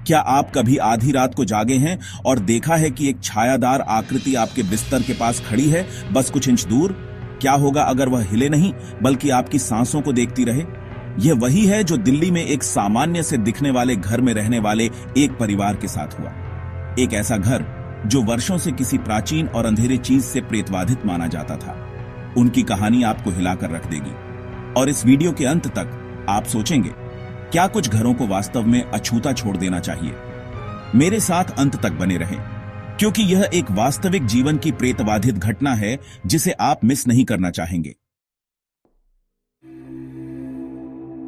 क्या आप कभी आधी रात को जागे हैं और देखा है कि एक छायादार आकृति आपके बिस्तर के पास खड़ी है, बस कुछ इंच दूर? क्या होगा अगर वह हिले नहीं बल्कि आपकी सांसों को देखती रहे? यह वही है जो दिल्ली में एक सामान्य से दिखने वाले घर में रहने वाले एक परिवार के साथ हुआ। एक ऐसा घर जो वर्षों से किसी प्राचीन और अंधेरे चीज से प्रेतबाधित माना जाता था। उनकी कहानी आपको हिलाकर रख देगी और इस वीडियो के अंत तक आप सोचेंगे, क्या कुछ घरों को वास्तव में अछूता छोड़ देना चाहिए? मेरे साथ अंत तक बने रहें, क्योंकि यह एक वास्तविक जीवन की प्रेतबाधित घटना है जिसे आप मिस नहीं करना चाहेंगे।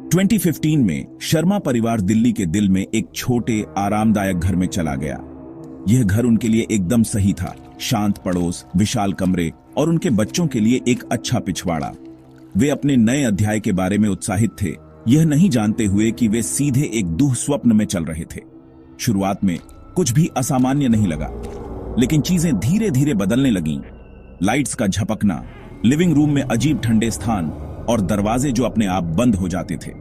2015 में शर्मा परिवार दिल्ली के दिल में एक छोटे आरामदायक घर में चला गया। यह घर उनके लिए एकदम सही था। शांत पड़ोस, विशाल कमरे और उनके बच्चों के लिए एक अच्छा पिछवाड़ा। वे अपने नए अध्याय के बारे में उत्साहित थे, यह नहीं जानते हुए कि वे सीधे एक दुह स्वप्न में चल रहे थे। शुरुआत में कुछ भी असामान्य नहीं लगा, लेकिन चीजें धीरे धीरे बदलने लगीं। लाइट्स का झपकना, लिविंग रूम में अजीब ठंडे स्थान और दरवाजे जो अपने आप बंद हो जाते थे।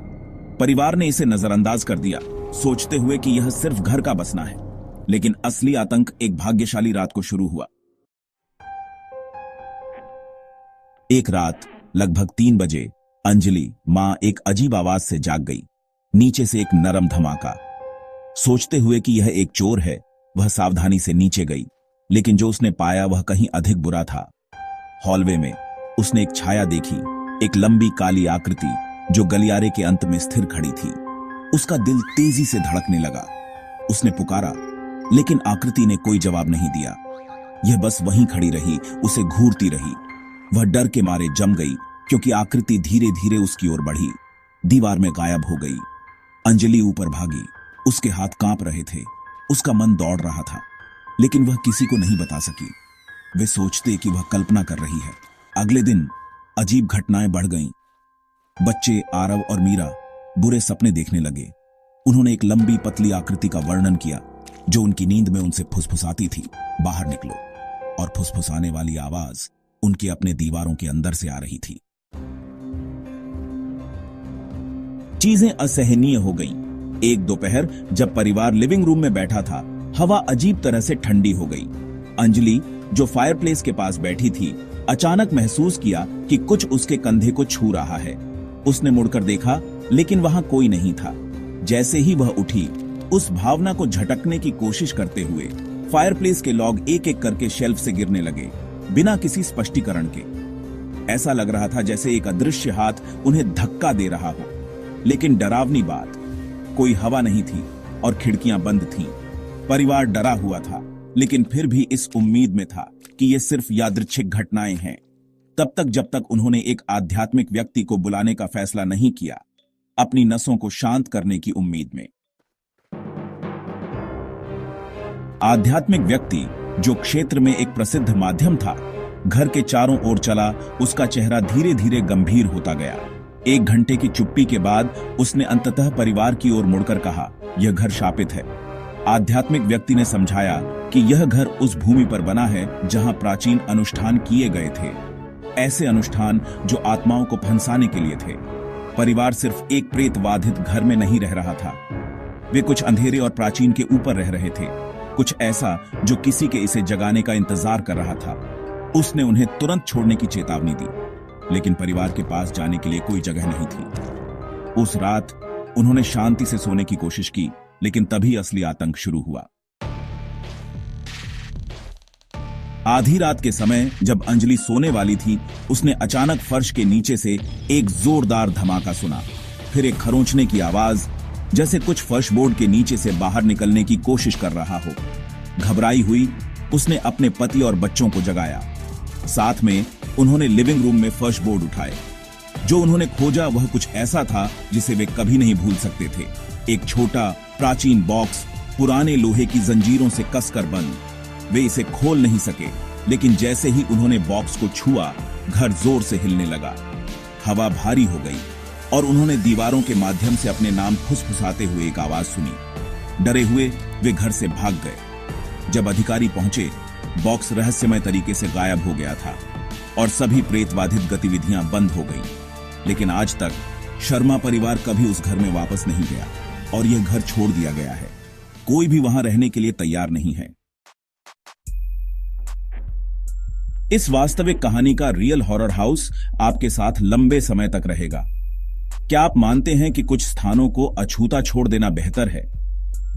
परिवार ने इसे नजरअंदाज कर दिया, सोचते हुए कि यह सिर्फ घर का बसना है। लेकिन असली आतंक एक भाग्यशाली रात को शुरू हुआ। एक रात लगभग 3 बजे अंजलि मां एक अजीब आवाज से जाग गई। नीचे से एक नरम धमाका। सोचते हुए कि यह एक चोर है, वह सावधानी से नीचे गई, लेकिन जो उसने पाया वह कहीं अधिक बुरा था। हॉलवे में उसने एक छाया देखी, एक लंबी काली आकृति जो गलियारे के अंत में स्थिर खड़ी थी। उसका दिल तेजी से धड़कने लगा। उसने पुकारा, लेकिन आकृति ने कोई जवाब नहीं दिया। यह बस वहीं खड़ी रही, उसे घूरती रही। वह डर के मारे जम गई, क्योंकि आकृति धीरे धीरे उसकी ओर बढ़ी, दीवार में गायब हो गई। अंजलि ऊपर भागी, उसके हाथ कांप रहे थे, उसका मन दौड़ रहा था, लेकिन वह किसी को नहीं बता सकी। वे सोचते कि वह कल्पना कर रही है। अगले दिन अजीब घटनाएं बढ़ गईं। बच्चे आरव और मीरा बुरे सपने देखने लगे। उन्होंने एक लंबी पतली आकृति का वर्णन किया जो उनकी नींद में उनसे फुसफुसाती थी, बाहर निकलो। और फुसफुसाने वाली आवाज उनके अपने दीवारों के अंदर से आ रही थी। चीजें असहनीय हो गईं। एक दोपहर जब परिवार लिविंग रूम में बैठा था, हवा अजीब तरह से ठंडी हो गई। अंजलि, जो फायरप्लेस के पास बैठी थी, अचानक महसूस किया कि कुछ उसके कंधे को छू रहा है। उसने मुड़कर देखा, लेकिन वहां कोई नहीं था। जैसे ही वह उठी, उस भावना को झटकने की कोशिश करते हुए फायरप्लेस के लॉग एक एक करके शेल्फ से गिरने लगे, बिना किसी स्पष्टीकरण के। ऐसा लग रहा था जैसे एक अदृश्य हाथ उन्हें धक्का दे रहा हो। लेकिन डरावनी बात, कोई हवा नहीं थी और खिड़कियां बंद थीं। परिवार डरा हुआ था, लेकिन फिर भी इस उम्मीद में था कि ये सिर्फ यादृच्छिक घटनाएं हैं, तब तक जब तक उन्होंने एक आध्यात्मिक व्यक्ति को बुलाने का फैसला नहीं किया, अपनी नसों को शांत करने की उम्मीद में। आध्यात्मिक व्यक्ति, जो क्षेत्र में एक प्रसिद्ध माध्यम था, घर के चारों ओर चला। उसका चेहरा धीरे धीरे गंभीर होता गया। 1 घंटे की चुप्पी के बाद उसने अंततः परिवार की ओर मुड़कर कहा, यह घर शापित है। आध्यात्मिक व्यक्ति ने समझाया कि यह घर उस भूमि पर बना है जहां प्राचीन अनुष्ठान किए गए थे, ऐसे अनुष्ठान जो आत्माओं को फंसाने के लिए थे। परिवार सिर्फ एक प्रेतबाधित घर में नहीं रह रहा था, वे कुछ अंधेरे और प्राचीन के ऊपर रह रहे थे, कुछ ऐसा जो किसी के इसे जगाने का इंतजार कर रहा था। उसने उन्हें तुरंत छोड़ने की चेतावनी दी, लेकिन परिवार के पास जाने के लिए कोई जगह नहीं थी। उस रात उन्होंने शांति से सोने की कोशिश की, लेकिन तभी असली आतंक शुरू हुआ। आधी रात के समय जब अंजलि सोने वाली थी, उसने अचानक फर्श के नीचे से एक जोरदार धमाका सुना, फिर एक खरोंचने की आवाज, जैसे कुछ फर्श बोर्ड के नीचे से बाहर निकलने की कोशिश कर रहा हो। घबराई हुई उसने अपने पति और बच्चों को जगाया। साथ में उन्होंने लिविंग रूम में फर्श बोर्ड उठाए। जो उन्होंने खोजा वह कुछ ऐसा था जिसे वे कभी नहीं भूल सकते थे। एक छोटा प्राचीन बॉक्स, पुराने लोहे की जंजीरों से कसकर बंद। वे इसे खोल नहीं सके, लेकिन जैसे ही उन्होंने बॉक्स को छुआ, घर जोर से हिलने लगा। हवा भारी हो गई और उन्होंने दीवारों के माध्यम से अपने नाम फुसफुसाते हुए एक आवाज सुनी। डरे हुए वे घर से भाग गए। जब अधिकारी पहुंचे, बॉक्स रहस्यमय तरीके से गायब हो गया था और सभी प्रेतबाधित गतिविधियां बंद हो गईं। लेकिन आज तक शर्मा परिवार कभी उस घर में वापस नहीं गया और यह घर छोड़ दिया गया है। कोई भी वहां रहने के लिए तैयार नहीं है। इस वास्तविक कहानी का रियल हॉरर हाउस आपके साथ लंबे समय तक रहेगा। क्या आप मानते हैं कि कुछ स्थानों को अछूता छोड़ देना बेहतर है?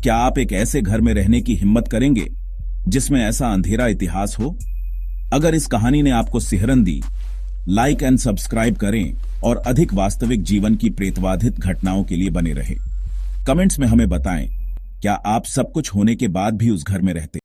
क्या आप एक ऐसे घर में रहने की हिम्मत करेंगे जिसमें ऐसा अंधेरा इतिहास हो? अगर इस कहानी ने आपको सिहरन दी, लाइक एंड सब्सक्राइब करें और अधिक वास्तविक जीवन की प्रेतवाधित घटनाओं के लिए बने रहें। कमेंट्स में हमें बताएं, क्या आप सब कुछ होने के बाद भी उस घर में रहते?